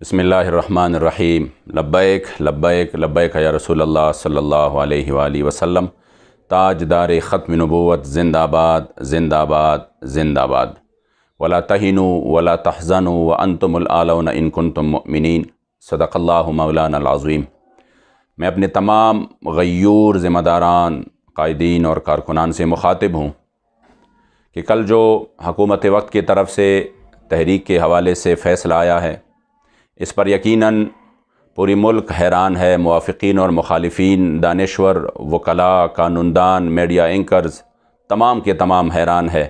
بسم اللہ الرحمن الرحیم لبیک لبیک لبیک یا رسول اللہ صلی اللہ علیہ وآلہ وسلم۔ تاجدار ختم نبوت زندہ باد زندہ باد زندہ باد۔ ولا تہنوا ولا تحزنوا وانتم الاعلون ان کنتم مؤمنین۔ صدق اللہ مولانا العظیم۔ میں اپنے تمام غیور ذمہ داران، قائدین اور کارکنان سے مخاطب ہوں کہ کل جو حکومت وقت کی طرف سے تحریک کے حوالے سے فیصلہ آیا ہے، اس پر یقیناً پوری ملک حیران ہے۔ موافقین اور مخالفین، دانشور، وکلاء، قانوندان، میڈیا اینکرز، تمام کے تمام حیران ہے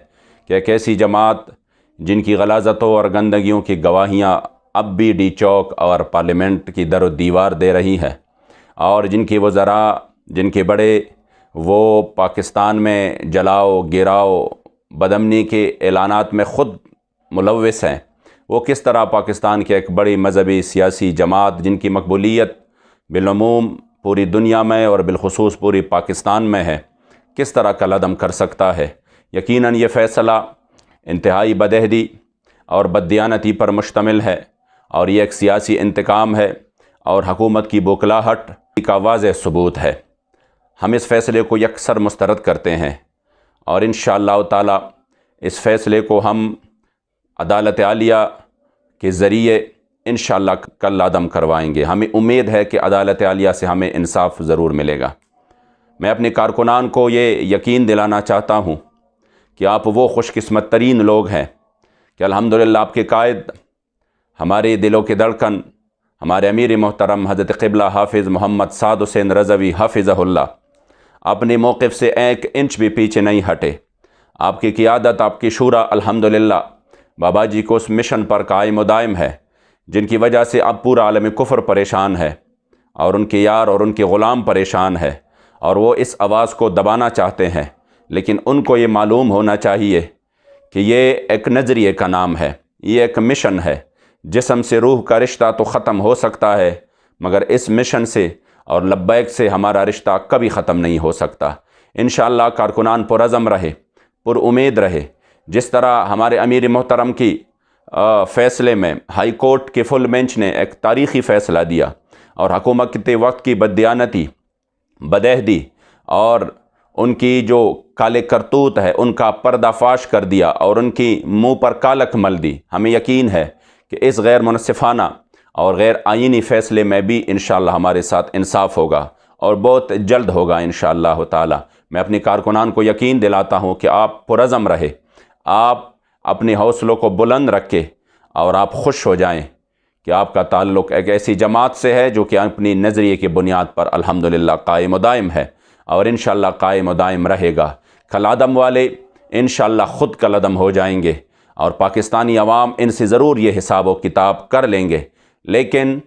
کہ ایک ایسی جماعت جن کی غلاظتوں اور گندگیوں کی گواہیاں اب بھی ڈی چوک اور پارلیمنٹ کی در و دیوار دے رہی ہے، اور جن کی وزراء، جن کے بڑے وہ پاکستان میں جلاؤ، گراؤ، بدامنی کے اعلانات میں خود ملوث ہیں، وہ کس طرح پاکستان کی ایک بڑی مذہبی سیاسی جماعت جن کی مقبولیت بالعموم پوری دنیا میں اور بالخصوص پوری پاکستان میں ہے، کس طرح کل عدم کر سکتا ہے۔ یقیناً یہ فیصلہ انتہائی بدعہدی اور بددیانتی پر مشتمل ہے، اور یہ ایک سیاسی انتقام ہے اور حکومت کی بوکھلاہٹ کا واضح ثبوت ہے۔ ہم اس فیصلے کو یکسر مسترد کرتے ہیں، اور انشاءاللہ تعالی اس فیصلے کو ہم عدالت عالیہ کے ذریعے انشاءاللہ کل عدم کروائیں گے۔ ہمیں امید ہے کہ عدالت عالیہ سے ہمیں انصاف ضرور ملے گا۔ میں اپنے کارکنان کو یہ یقین دلانا چاہتا ہوں کہ آپ وہ خوش قسمت ترین لوگ ہیں کہ الحمدللہ آپ کے قائد، ہمارے دلوں کے دھڑکن، ہمارے امیر محترم حضرت قبلہ حافظ محمد سعد حسین رضوی حفظہ اللہ اپنے موقف سے ایک انچ بھی پیچھے نہیں ہٹے۔ آپ کی قیادت، آپ کی شورا الحمدللہ بابا جی کو اس مشن پر قائم و دائم ہے، جن کی وجہ سے اب پورا عالم کفر پریشان ہے، اور ان کے یار اور ان کے غلام پریشان ہے، اور وہ اس آواز کو دبانا چاہتے ہیں، لیکن ان کو یہ معلوم ہونا چاہیے کہ یہ ایک نظریے کا نام ہے، یہ ایک مشن ہے۔ جسم سے روح کا رشتہ تو ختم ہو سکتا ہے، مگر اس مشن سے اور لبیک سے ہمارا رشتہ کبھی ختم نہیں ہو سکتا۔ انشاءاللہ کارکنان پرعزم رہے، پر امید رہے۔ جس طرح ہمارے امیر محترم کی فیصلے میں ہائی کورٹ کے فل بینچ نے ایک تاریخی فیصلہ دیا، اور حکومت وقت کی بددیانتی، بدعہدی اور ان کی جو کالے کرتوت ہے ان کا پردہ فاش کر دیا، اور ان کی منہ پر کالک مل دی۔ ہمیں یقین ہے کہ اس غیر منصفانہ اور غیر آئینی فیصلے میں بھی انشاءاللہ ہمارے ساتھ انصاف ہوگا، اور بہت جلد ہوگا انشاءاللہ تعالی۔ میں اپنے کارکنان کو یقین دلاتا ہوں کہ آپ پرعزم رہے، آپ اپنے حوصلوں کو بلند رکھے، اور آپ خوش ہو جائیں کہ آپ کا تعلق ایک ایسی جماعت سے ہے جو کہ اپنی نظریے کی بنیاد پر الحمدللہ قائم و دائم ہے، اور انشاءاللہ قائم و دائم رہے گا۔ کل عدم والے انشاءاللہ خود کل عدم ہو جائیں گے، اور پاکستانی عوام ان سے ضرور یہ حساب و کتاب کر لیں گے، لیکن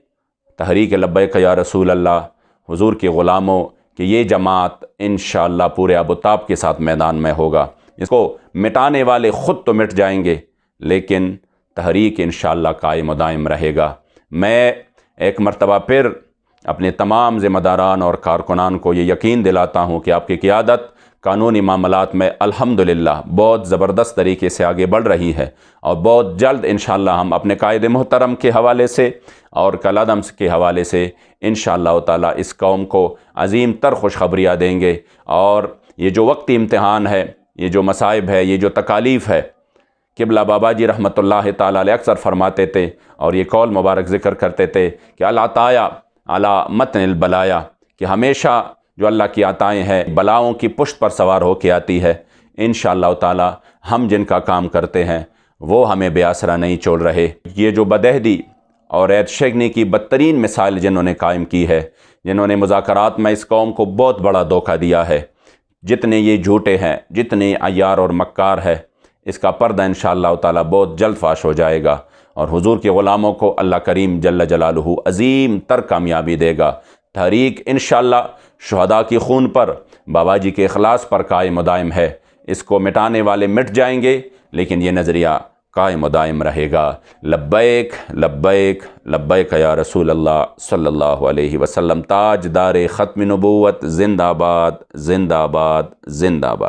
تحریک لبیک یا رسول اللہ، حضور کے غلاموں کہ یہ جماعت انشاءاللہ پورے آب و تاب کے ساتھ میدان میں ہوگا۔ اس کو مٹانے والے خود تو مٹ جائیں گے، لیکن تحریک انشاءاللہ قائم و دائم رہے گا۔ میں ایک مرتبہ پھر اپنے تمام ذمہ داران اور کارکنان کو یہ یقین دلاتا ہوں کہ آپ کی قیادت قانونی معاملات میں الحمدللہ بہت زبردست طریقے سے آگے بڑھ رہی ہے، اور بہت جلد انشاءاللہ ہم اپنے قائد محترم کے حوالے سے اور کل عدم کے حوالے سے انشاءاللہ تعالی اس قوم کو عظیم تر خوشخبریاں دیں گے۔ اور یہ جو وقتی امتحان ہے، یہ جو مصائب ہے، یہ جو تکالیف ہے، قبلہ بابا جی رحمۃ اللہ تعالی علیہ اکثر فرماتے تھے، اور یہ قول مبارک ذکر کرتے تھے کہ العطایا علی متن البلایا، کہ ہمیشہ جو اللہ کی عطائیں ہیں بلاؤں کی پشت پر سوار ہو کے آتی ہے۔ انشاءاللہ تعالی ہم جن کا کام کرتے ہیں وہ ہمیں بے آسرا نہیں چھوڑ رہے۔ یہ جو بدعہدی اور عید شگنی کی بدترین مثال جنہوں نے قائم کی ہے، جنہوں نے مذاکرات میں اس قوم کو بہت بڑا دھوکہ دیا ہے، جتنے یہ جھوٹے ہیں، جتنے عیار اور مکار ہے، اس کا پردہ انشاءاللہ تعالی بہت جلد فاش ہو جائے گا، اور حضور کے غلاموں کو اللہ کریم جل جلالہ عظیم تر کامیابی دے گا۔ تحریک انشاءاللہ شہداء کی خون پر، بابا جی کے اخلاص پر قائم و دائم ہے۔ اس کو مٹانے والے مٹ جائیں گے، لیکن یہ نظریہ قائم و دائم رہے گا۔ لبیک لبیک لبیک یا رسول اللہ صلی اللہ علیہ وسلم۔ تاجدار ختم نبوت زندہ باد زندہ باد زندہ باد۔